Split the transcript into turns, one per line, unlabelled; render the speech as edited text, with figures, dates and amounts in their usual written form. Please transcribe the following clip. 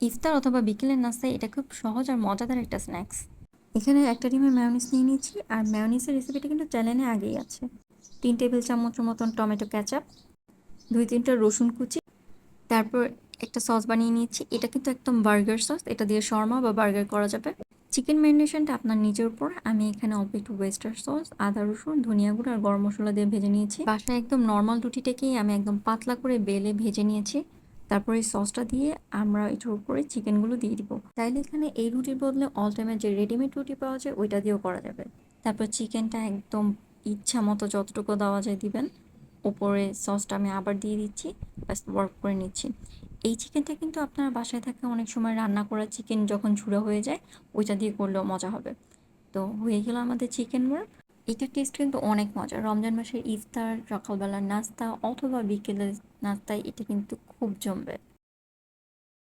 ইফতার অথবা বিকেলের নাস্তায় এটা খুব সহজ আর মজাদার একটা স্ন্যাক্স। এখানে একটা ডিমের মেয়োনিজ নিয়ে নিচ্ছি, আর মেয়োনিজের রেসিপিটা কিন্তু চ্যানেলে আগেই আছে। 3 টেবিল চামচের মতন টমেটো ক্যাচাপ, 2-3টা রসুন কুচি, তারপর একটা সস বানিয়ে নিয়েছি। এটা কিন্তু একদম বার্গার সস, এটা দিয়ে শর্মা বা বার্গার করা যাবে। চিকেন ম্যারিনেশনটা আপনার নিজের উপর। আমি এখানে অল্প একটু ওয়েস্টার সস, আদা রসুন, ধনিয়া গুঁড়ো আর গরম মশলা দিয়ে ভেজে নিয়েছি। বাসায় একদম নর্মাল রুটিটাকেই আমি একদম পাতলা করে বেলে ভেজে নিয়েছি। তারপর এই সসটা দিয়ে আমরা এটার উপরে চিকেনগুলো দিয়ে দিব। চাইলে এখানে এই রুটির বদলে অল টাইমের যে রেডিমেড রুটি পাওয়া যায় ওইটা দিয়েও করা যাবে। তারপর চিকেনটা একদম ইচ্ছা মতো যতটুকু দেওয়া যায় দিবেন। উপরে সসটা আমি আবার দিয়ে দিচ্ছি, ব্যাস ওয়ার্ক করে নিচ্ছি। এই চিকেনটা কিন্তু আপনার বাসায় থাকা অনেক সময় রান্না করা চিকেন যখন ঝুড়ো হয়ে যায় ওইটা দিয়ে করলেও মজা হবে। তো হয়ে গেল আমাদের চিকেন মোড়। এটার টেস্ট কিন্তু অনেক মজা। রমজান মাসের ইফতার, সকালবেলার নাস্তা অথবা বিকেলের নাস্তায় এটা কিন্তু খুব জমবে।